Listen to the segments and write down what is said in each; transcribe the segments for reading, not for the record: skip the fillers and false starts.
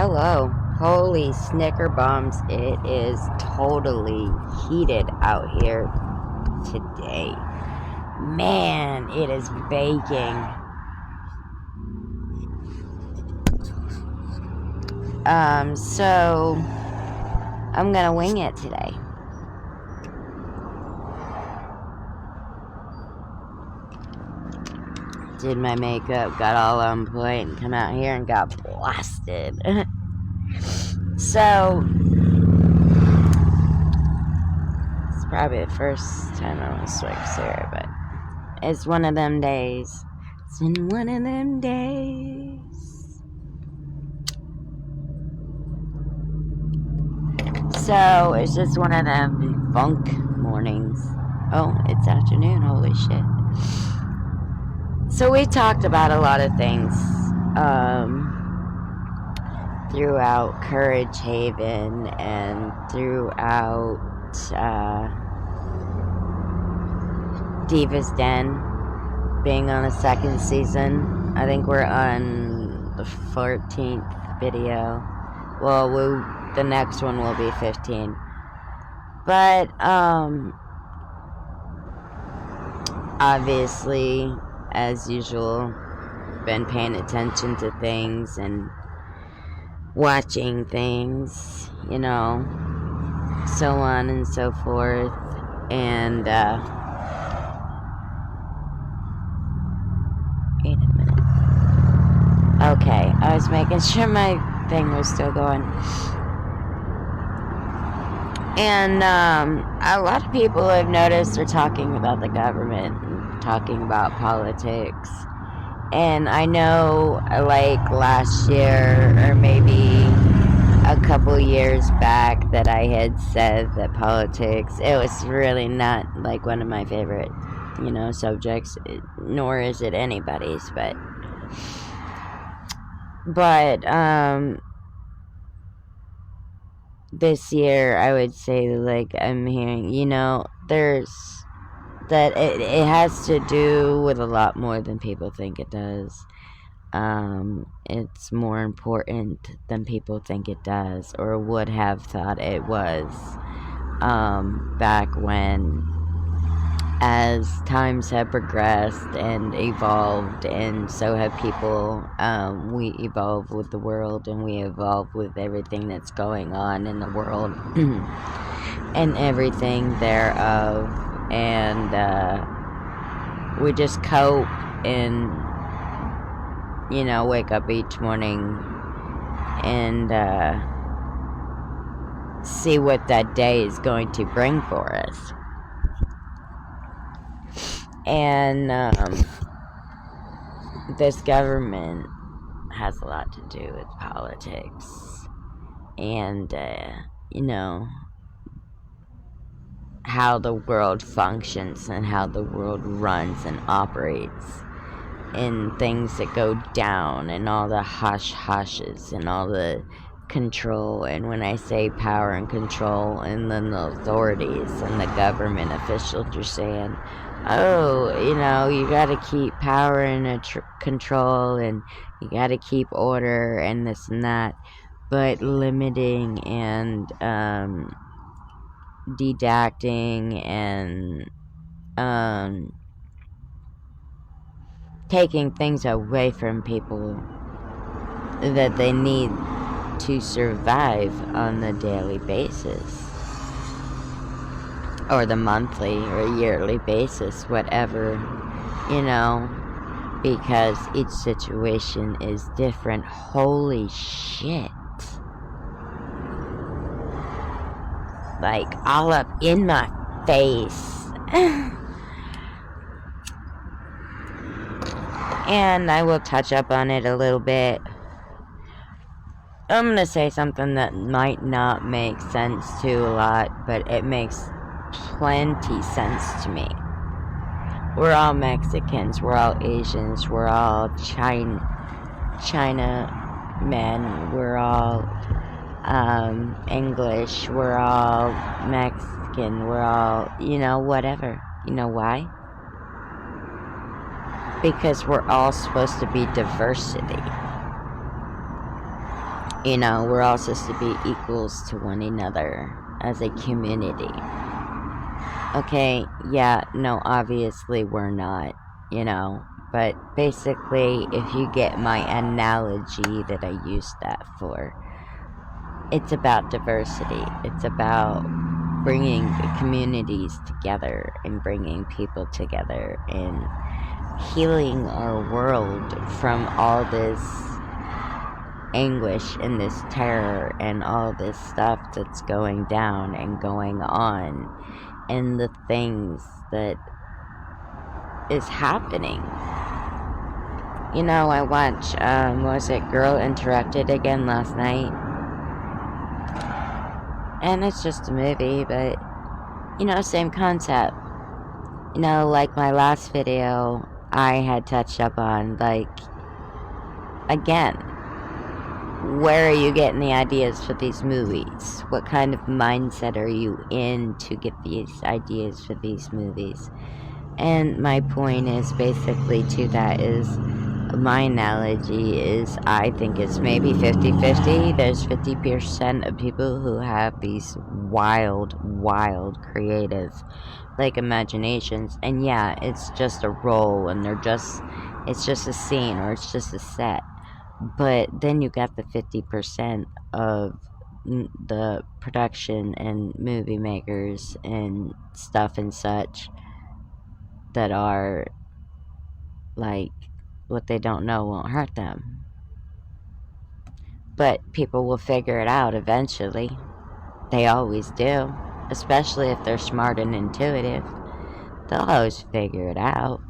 Hello. Holy snicker bombs. It is totally heated out here today. Man, it is baking. So I'm gonna wing it today. Did my makeup, got all on point, and come out here and got blasted. So it's probably the first time I was like Sarah, but it's one of them days. It's been one of them days. So it's just one of them funk mornings. Oh, it's afternoon. Holy shit. So we talked about a lot of things throughout Courage Haven and throughout Diva's Den being on a second season. I think we're on the 14th video. Well, the next one will be 15. But obviously, as usual, been paying attention to things and watching things, you know, so on and so forth. And wait a minute. Okay, I was making sure my thing was still going. And a lot of people I've noticed are talking about the government, talking about politics. And I know, like last year or maybe a couple years back, that I had said that politics, it was really not like one of my favorite, subjects, nor is it anybody's, but this year I would say, like, I'm hearing, there's that it has to do with a lot more than people think it does. It's more important than people think it does, or would have thought it was, back when, as times have progressed and evolved, and so have people. We evolve with the world, and we evolve with everything that's going on in the world and everything thereof. And we just cope and, wake up each morning and see what that day is going to bring for us. And this government has a lot to do with politics and, how the world functions and how the world runs and operates, and things that go down, and all the hush-hushes and all the control. And when I say power and control, and then the authorities and the government officials are saying, oh, you gotta keep power and control, and you gotta keep order and this and that, but limiting and deducting and taking things away from people that they need to survive on the daily basis, or the monthly or yearly basis, whatever, because each situation is different. Holy shit. Like, all up in my face. And I will touch up on it a little bit. I'm gonna say something that might not make sense to a lot, but it makes plenty sense to me. We're all Mexicans, we're all Asians, we're all China men, we're all English, we're all Mexican, we're all, whatever. You know why? Because we're all supposed to be diversity. You know, we're all supposed to be equals to one another as a community. Okay, yeah, no, obviously we're not, you know, but basically, if you get my analogy that I use that for, it's about diversity. It's about bringing communities together and bringing people together and healing our world from all this anguish and this terror and all this stuff that's going down and going on and the things that is happening. You know, I watched, was it Girl Interrupted again last night? And it's just a movie, but, you know, same concept. You know, like my last video, I had touched up on, like, again, where are you getting the ideas for these movies? What kind of mindset are you in to get these ideas for these movies? And my point is basically to that is, my analogy is, I think it's maybe 50-50. There's 50% of people who have these wild, creative, like, imaginations. And yeah, it's just a role and it's just a scene or it's just a set. But then you got the 50% of the production and movie makers and stuff and such that are like, what they don't know won't hurt them. But people will figure it out eventually. They always do. Especially if they're smart and intuitive. They'll always figure it out.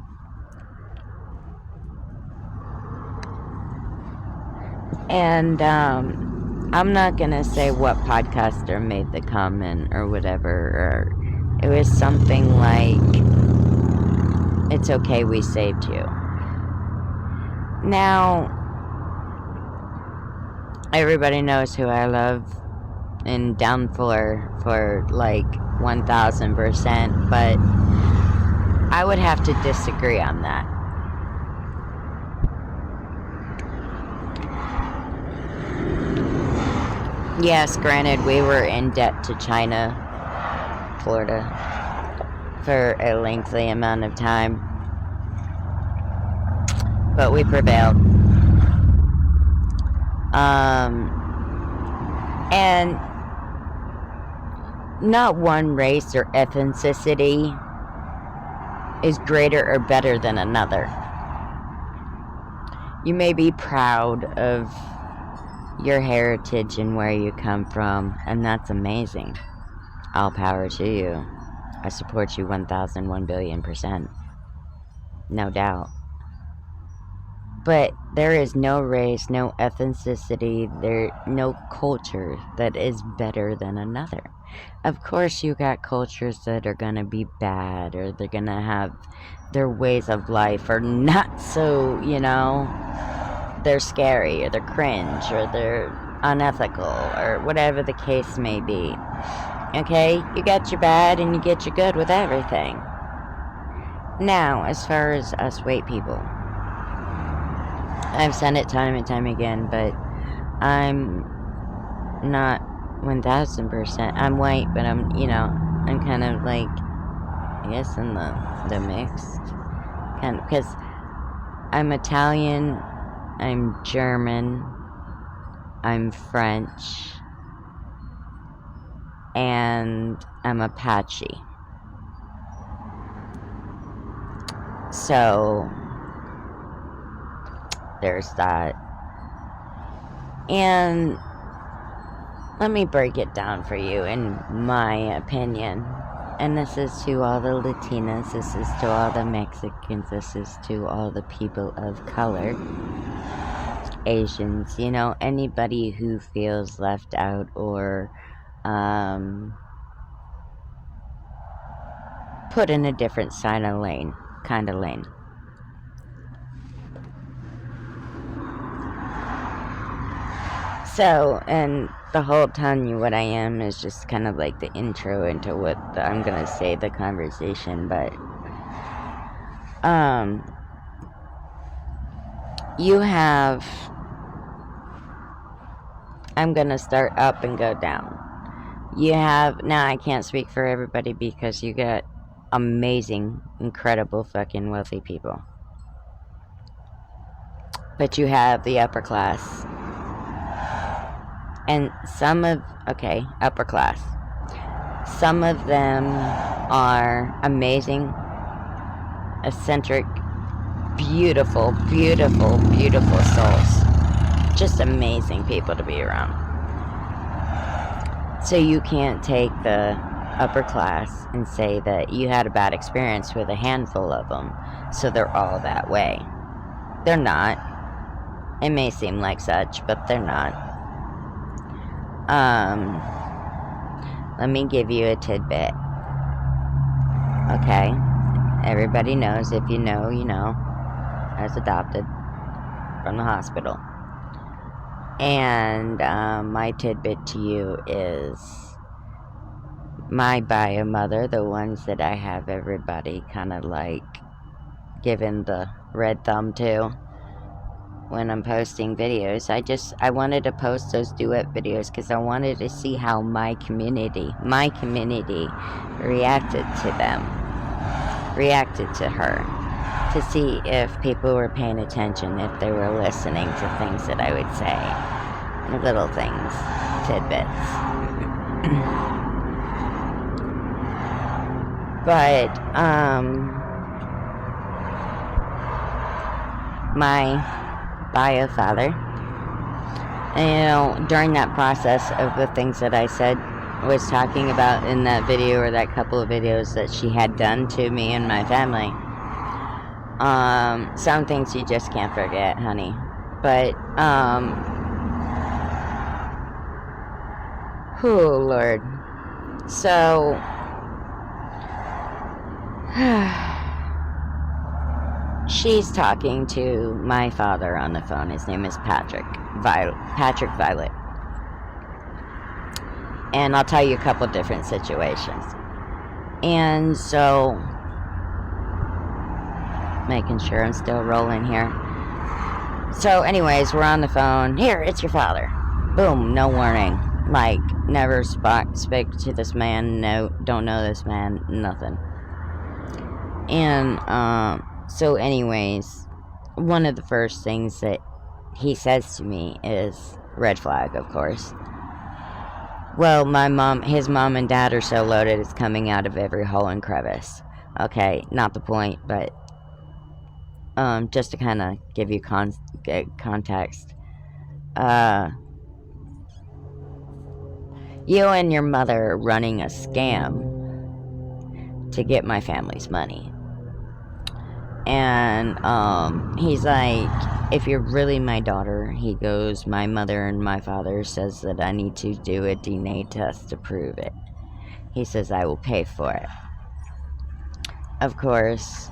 And I'm not gonna say what podcaster made the comment or whatever. Or it was something like, "It's okay, we saved you." Now, everybody knows who I love and down for like 1000%, but I would have to disagree on that. Yes, granted, we were in debt to China, Florida, for a lengthy amount of time, but we prevailed. And not one race or ethnicity is greater or better than another. You may be proud of your heritage and where you come from, and that's amazing. All power to you. I support you 1001,000,000,000%. No doubt. But there is no race, no ethnicity, no culture that is better than another. Of course, you got cultures that are gonna be bad, or they're gonna have their ways of life are not so, you know, they're scary, or they're cringe, or they're unethical, or whatever the case may be. Okay? You get your bad and you get your good with everything. Now, as far as us white people, I've said it time and time again, but I'm not 1000%. I'm white, but I'm, you know, I'm kind of like, I guess in the mixed kind of, because I'm Italian, I'm German, I'm French, and I'm Apache. So there's that. And let me break it down for you in my opinion. And this is to all the Latinas, this is to all the Mexicans, this is to all the people of color, Asians, you know, anybody who feels left out or put in a different kind of lane. So, and the whole telling you what I am is just kind of like the intro into what I'm gonna say, the conversation, but you have I'm gonna start up and go down. You have, now I can't speak for everybody because you got amazing, incredible fucking wealthy people. But you have the upper class. And some of, okay, upper class. Some of them are amazing, eccentric, beautiful, beautiful, beautiful souls. Just amazing people to be around. So you can't take the upper class and say that you had a bad experience with a handful of them, so they're all that way. They're not. It may seem like such, but they're not. Let me give you a tidbit. Okay? Everybody knows, if you know, you know. I was adopted from the hospital. And my tidbit to you is my bio mother, the ones that I have everybody kind of like giving the red thumb to when I'm posting videos. I wanted to post those duet videos because I wanted to see how my community reacted to them, reacted to her, to see if people were paying attention, if they were listening to things that I would say, little things, tidbits. But my bio father, you know, during that process of the things that I said, was talking about in that video, or that couple of videos that she had done to me and my family. Some things you just can't forget, honey. But oh Lord. So she's talking to my father on the phone. His name is Patrick Violet. And I'll tell you a couple different situations. And so, making sure I'm still rolling here. So anyways, we're on the phone. Here, it's your father. Boom, no warning. Like, never spoke to this man. No, don't know this man. Nothing. And so anyways, one of the first things that he says to me is, red flag, of course. Well, his mom and dad are so loaded it's coming out of every hole and crevice. Okay, not the point, but just to kind of give you context. You and your mother are running a scam to get my family's money. And he's like, if you're really my daughter, he goes, my mother and my father says that I need to do a DNA test to prove it. He says I will pay for it. Of course,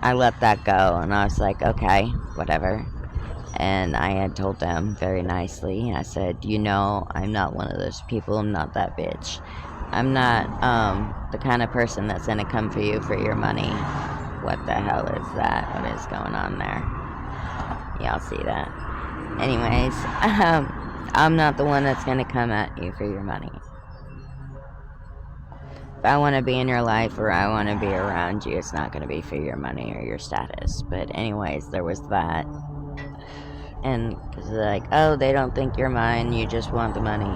I let that go, and I was like, okay, whatever. And I had told them very nicely, I said, you know, I'm not one of those people, I'm not that bitch. I'm not the kind of person that's gonna come for you for your money. What the hell is that? What is going on there? Y'all see that? Anyways, I'm not the one that's gonna come at you for your money. If I want to be in your life or I want to be around you, it's not going to be for your money or your status. But anyways, there was that. And because they're like, oh, they don't think you're mine, you just want the money.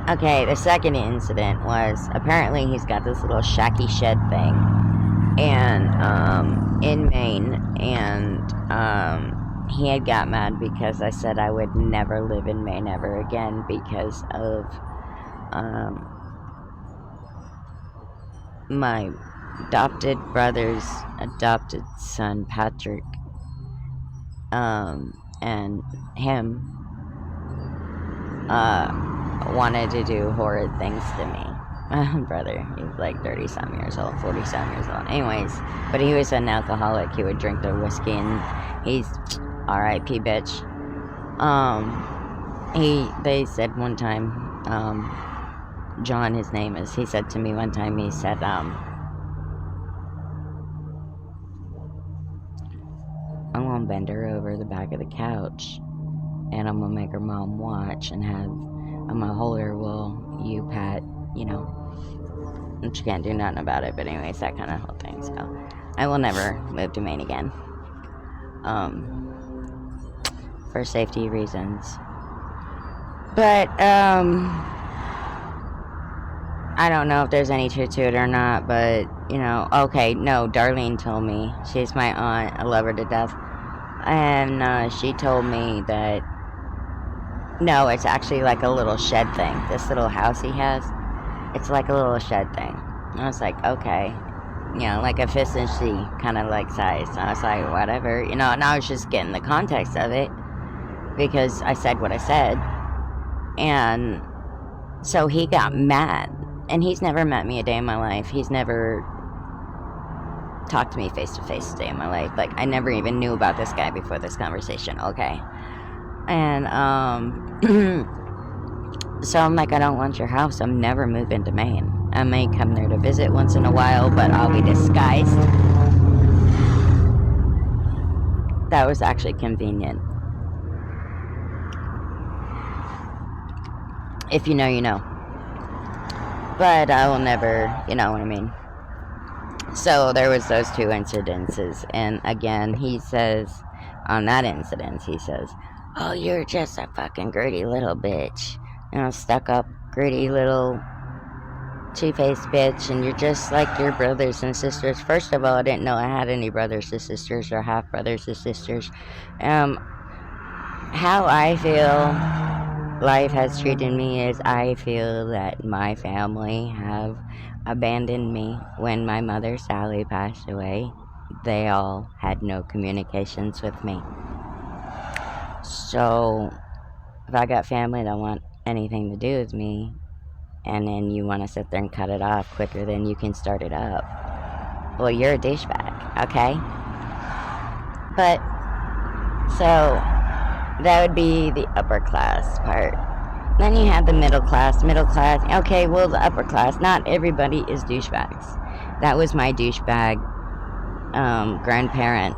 Okay, the second incident was, apparently he's got this little shacky shed thing, and in Maine, and he had got mad because I said I would never live in Maine ever again because of my adopted brother's adopted son, Patrick, and him wanted to do horrid things to me. My brother, he's like 30-some years old, 40-some years old. Anyways, but he was an alcoholic. He would drink the whiskey, and he's R.I.P. bitch. They said one time, John, his name is, he said to me one time, he said, I'm gonna gonna bend her over the back of the couch, and I'm gonna make her mom watch, and I'm gonna hold her while you pat, and she can't do nothing about it, but anyways, that kind of whole thing. So I will never move to Maine again, for safety reasons. But I don't know if there's any truth to it or not, but okay, no, Darlene told me. She's my aunt. I love her to death. And she told me that no, it's actually like a little shed thing. This little house he has, it's like a little shed thing. And I was like, okay, like a fist and she kind of like size. And I was like, whatever, and I was just getting the context of it because I said what I said. And so he got mad, and he's never met me a day in my life. He's never talked to me face to face a day in my life. Like, I never even knew about this guy before this conversation, okay? And so I'm like, I don't want your house. I'm never moving to Maine. I may come there to visit once in a while, but I'll be disguised. That was actually convenient. If you know, you know. But I will never, you know what I mean. So there was those two incidences. And again, he says, on that incident, he says, oh, you're just a fucking gritty little bitch. Stuck up, gritty little two-faced bitch. And you're just like your brothers and sisters. First of all, I didn't know I had any brothers or sisters or half-brothers or sisters. How I feel life has treated me is I feel that my family have abandoned me when my mother Sally passed away. They all had no communications with me. So if I got family that want anything to do with me, and then you want to sit there and cut it off quicker than you can start it up, well, you're a douchebag, okay? But so that would be the upper class part. Then you have the middle class. Okay, well, the upper class, not everybody is douchebags. That was my douchebag grandparents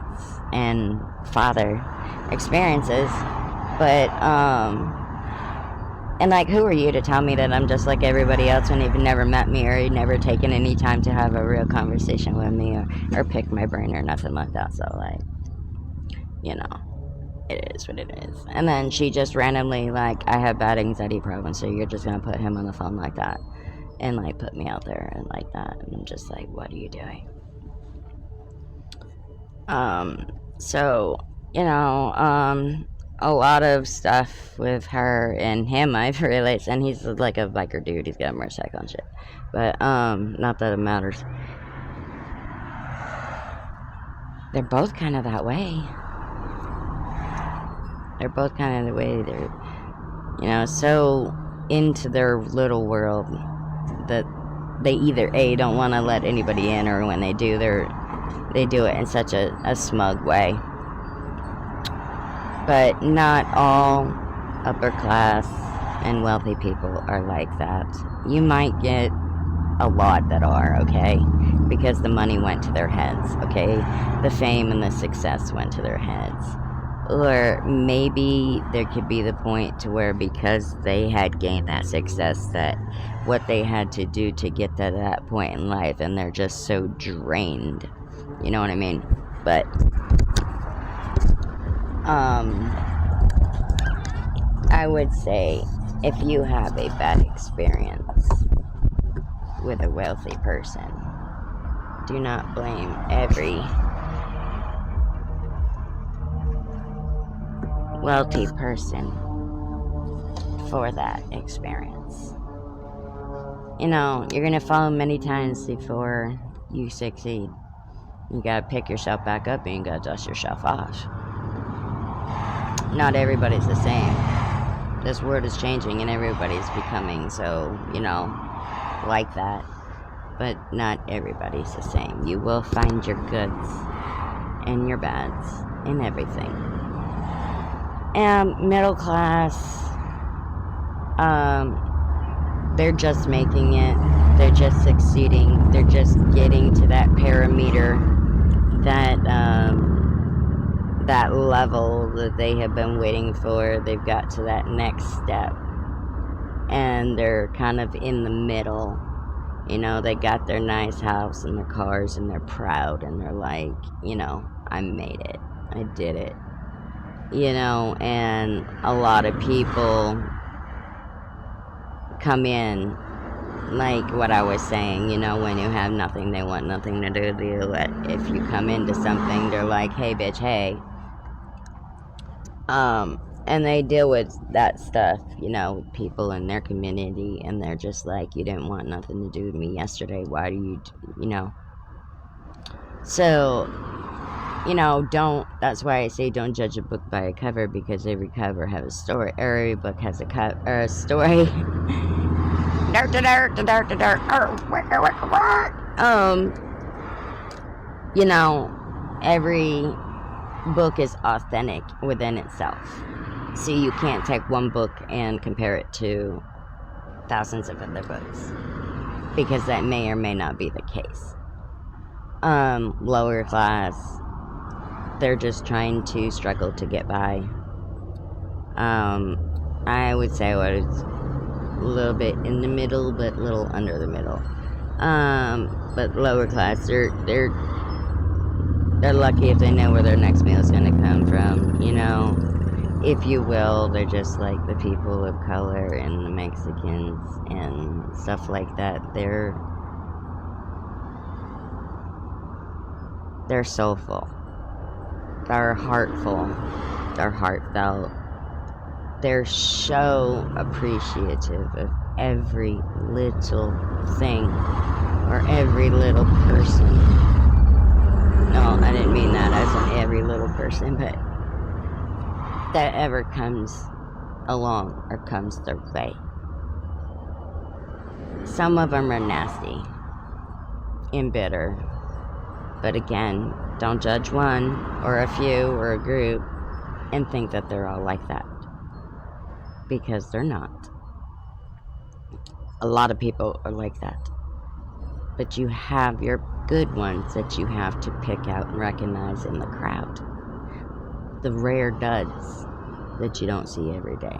and father experiences. But, and like, who are you to tell me that I'm just like everybody else when you've never met me or you've never taken any time to have a real conversation with me or pick my brain or nothing like that. So, like, it is what it is. And then she just randomly, like, I have bad anxiety problems, so you're just gonna put him on the phone like that and like put me out there and like that. And I'm just like, what are you doing? So a lot of stuff with her and him I've realized, and he's like a biker dude, he's got a motorcycle and shit, but not that it matters. They're both kind of that way. They're both kind of the way they're, so into their little world that they either A, don't want to let anybody in, or when they do, they do it in such a smug way. But not all upper class and wealthy people are like that. You might get a lot that are, okay? Because the money went to their heads, okay? The fame and the success went to their heads. Or maybe there could be the point to where because they had gained that success, that what they had to do to get to that point in life, and they're just so drained. You know what I mean? But, I would say if you have a bad experience with a wealthy person, do not blame every wealthy person for that experience. You're gonna fall many times before you succeed. You gotta pick yourself back up and you gotta dust yourself off. Not everybody's the same. This world is changing and everybody's becoming so, like that. But not everybody's the same. You will find your goods and your bads in everything. And middle class, they're just making it, they're just succeeding, they're just getting to that parameter that that level that they have been waiting for. They've got to that next step, and they're kind of in the middle. You know, they got their nice house and their cars, and they're proud, and they're like, you know, I made it, I did it. You know, and a lot of people come in, like what I was saying, you know, when you have nothing, they want nothing to do with you. If you come into something, they're like, hey bitch, hey. And they deal with that stuff, you know, with people in their community, and they're just like, you didn't want nothing to do with me yesterday, why do you know. So, you know, that's why I say don't judge a book by a cover, because every cover has a story, or every book has a story. You know, every book is authentic within itself. So you can't take one book and compare it to thousands of other books, because that may or may not be the case. Lower class, they're just trying to struggle to get by. I would say I was a little bit in the middle, but a little under the middle. But lower class, they're lucky if they know where their next meal is going to come from, you know, if you will. They're just like the people of color and the Mexicans and stuff like that. They're soulful, they're heartful, they're heartfelt, they're so appreciative of every little thing or every little person. No, I didn't mean that as in every little person, but that ever comes along or comes their way. Some of them are nasty and bitter, but again, don't judge one or a few or a group and think that they're all like that, because they're not. A lot of people are like that, but you have your good ones that you have to pick out and recognize in the crowd. The rare duds that you don't see every day.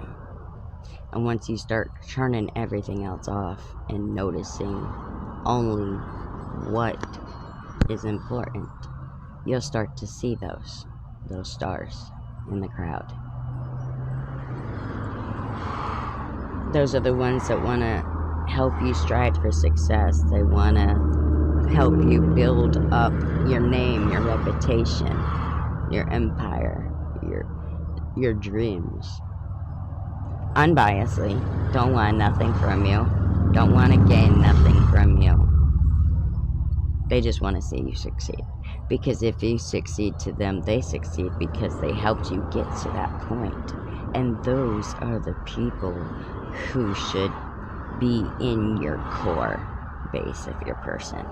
And once you start turning everything else off and noticing only what is important, you'll start to see those stars in the crowd. Those are the ones that want to help you strive for success. They want to help you build up your name, your reputation, your empire, your dreams. Unbiasedly, don't want nothing from you, don't want to gain nothing from you. They just want to see you succeed, because if you succeed to them, they succeed because they helped you get to that point. And those are the people who should be in your core base of your person.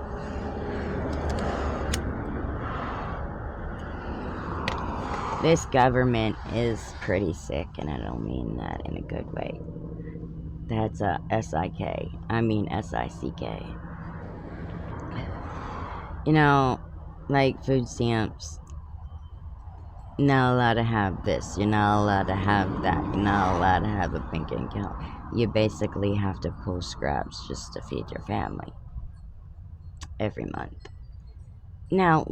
This government is pretty sick, and I don't mean that in a good way. That's a S-I-K. I mean S-I-C-K. You know, like food stamps. You're not allowed to have this. You're not allowed to have that. You're not allowed to have a bank account. You basically have to pull scraps just to feed your family every month. Now,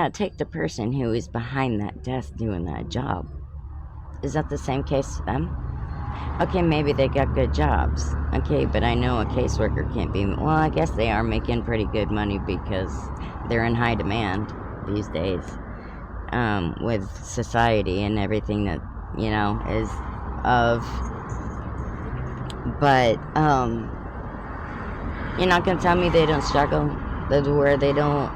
take the person who is behind that desk doing that job. Is that the same case to them? Okay, maybe they got good jobs. Okay, but I know a caseworker can't be... Well, I guess they are making pretty good money because they're in high demand these days. With society and everything that, you know, is of... But, you're not gonna tell me they don't struggle? Where they don't,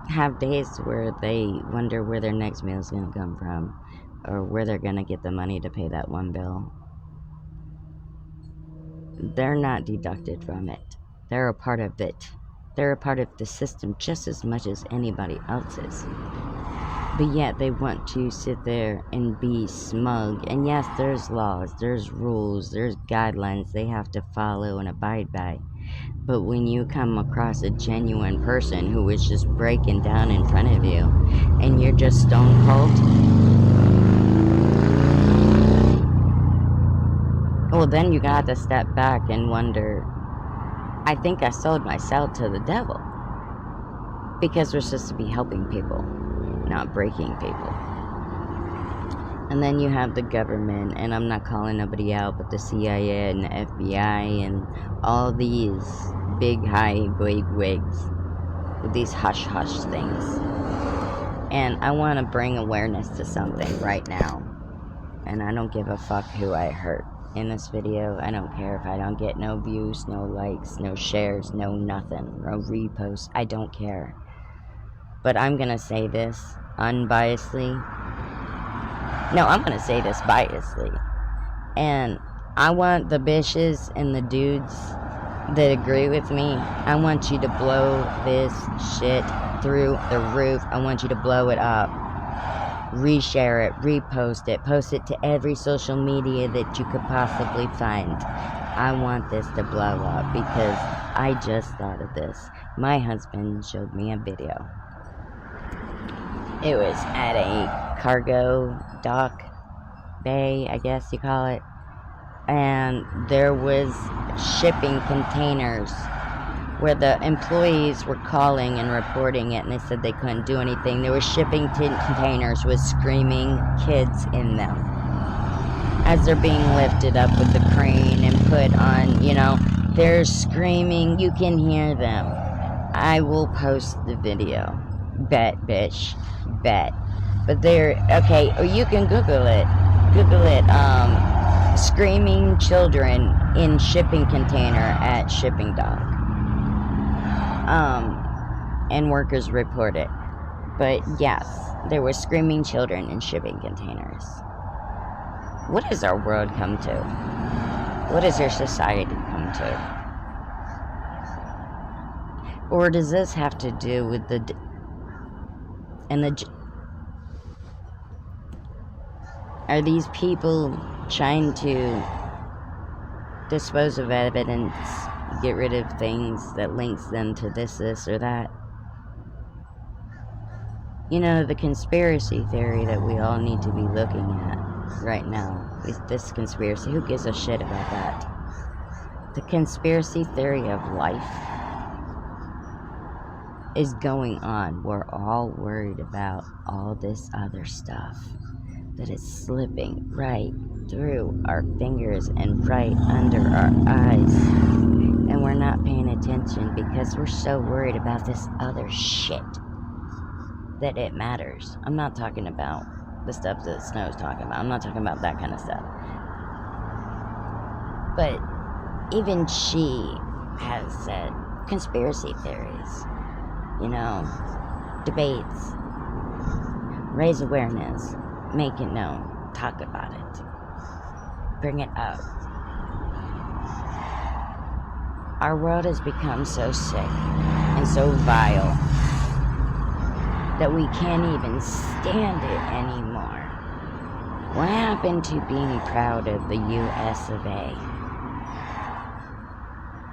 have days where they wonder where their next meal is gonna come from, or where they're gonna get the money to pay that one bill. They're not deducted from it. They're a part of it. They're a part of the system just as much as anybody else is. But yet they want to sit there and be smug. And yes, there's laws, there's rules, there's guidelines they have to follow and abide by. But when you come across a genuine person who is just breaking down in front of you and you're just stone cold, well, then you got to step back and wonder, I think I sold myself to the devil, because we're supposed to be helping people, not breaking people. And then you have the government, and I'm not calling nobody out, but the CIA and the FBI and all these big high big wigs with these hush hush things. And I want to bring awareness to something right now, and I don't give a fuck who I hurt in this video. I don't care if I don't get no views, no likes, no shares, no nothing, no reposts. I don't care. But I'm gonna say this unbiasedly. No, I'm gonna say this biasedly. And I want the bitches and the dudes that agree with me, I want you to blow this shit through the roof. I want you to blow it up. Reshare it, repost it, post it to every social media that you could possibly find. I want this to blow up because I just thought of this. My husband showed me a video. It was at a cargo dock, bay, I guess you call it. And there was shipping containers where the employees were calling and reporting it, and they said they couldn't do anything. There were shipping containers with screaming kids in them as they're being lifted up with the crane and put on, you know, they're screaming. You can hear them. I will post the video. Bet, bitch. Bet. But they're, okay, or you can Google it. Google it, screaming children in shipping container at shipping dock. And workers report it. But yes, there were screaming children in shipping containers. What has our world come to? What has our society come to? Or does this have to do with are these people trying to dispose of evidence, get rid of things that links them to this or that? You know, the conspiracy theory that we all need to be looking at right now is this conspiracy. Who gives a shit about that? The conspiracy theory of life is going on. We're all worried about all this other stuff that is slipping right through our fingers and right under our eyes, and we're not paying attention because we're so worried about this other shit that it matters. I'm not talking about the stuff that Snow's talking about. I'm not talking about that kind of stuff. But even she has said conspiracy theories, you know, debates, raise awareness, make it known, talk about it, bring it up. Our world has become so sick and so vile that we can't even stand it anymore. What happened to being proud of the US of A?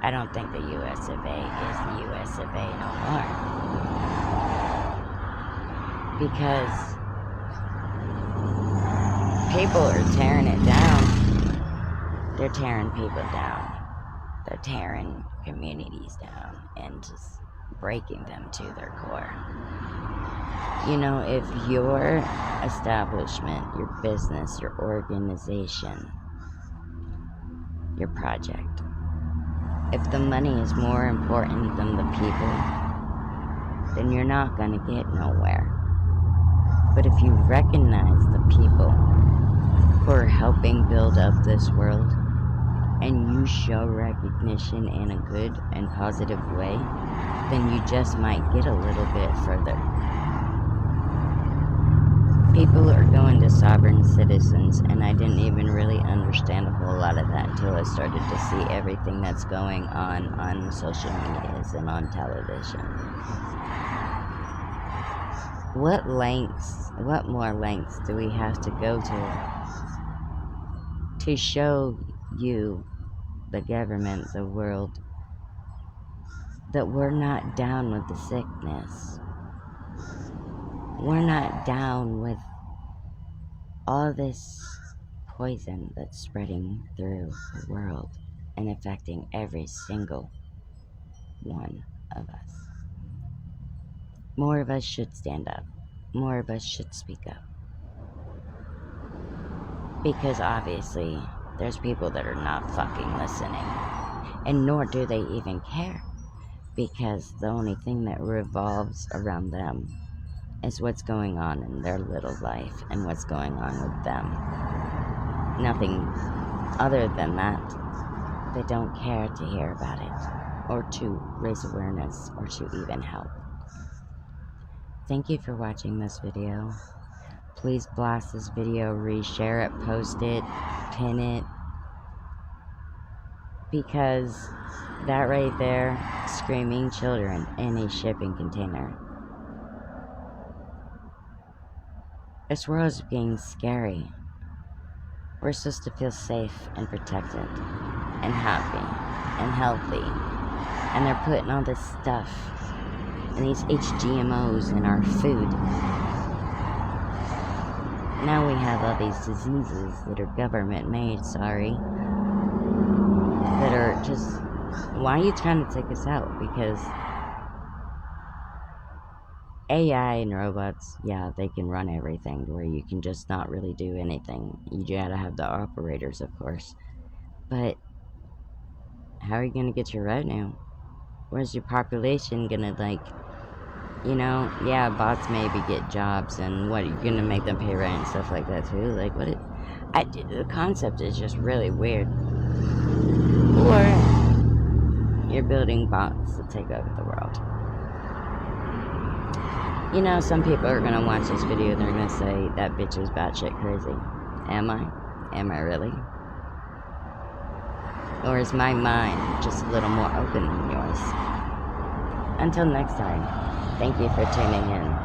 I don't think the US of A is the US of A no more. Because people are tearing it down. They're tearing people down. They're tearing communities down and just breaking them to their core. You know, if your establishment, your business, your organization, your project, if the money is more important than the people, then you're not going to get nowhere. But if you recognize the people who are helping build up this world, and you show recognition in a good and positive way, then you just might get a little bit further. People are going to sovereign citizens, and I didn't even really understand a whole lot of that until I started to see everything that's going on social medias and on television. What more lengths do we have to go to show you, the government, the world, that we're not down with the sickness. We're not down with all this poison that's spreading through the world and affecting every single one of us. More of us should stand up. More of us should speak up. Because obviously, there's people that are not fucking listening. And nor do they even care. Because the only thing that revolves around them is what's going on in their little life and what's going on with them. Nothing other than that. They don't care to hear about it, or to raise awareness, or to even help. Thank you for watching this video. Please blast this video, reshare it, post it, pin it, because that right there, screaming children in a shipping container. This world is getting scary. We're supposed to feel safe and protected and happy and healthy. And they're putting all this stuff and these HGMOs in our food. Now we have all these diseases that are government made, sorry. That are just, why are you trying to take us out? Because AI and robots, yeah, they can run everything where you can just not really do anything. You gotta have the operators, of course. But how are you gonna get your revenue? Where's your population gonna, like, you know, yeah, bots maybe get jobs, and what, you're gonna make them pay rent and stuff like that too? Like, what the concept is just really weird. Or you're building bots to take over the world. You know, some people are gonna watch this video and they're gonna say, that bitch is batshit crazy. Am I? Am I really? Or is my mind just a little more open than yours? Until next time, thank you for tuning in.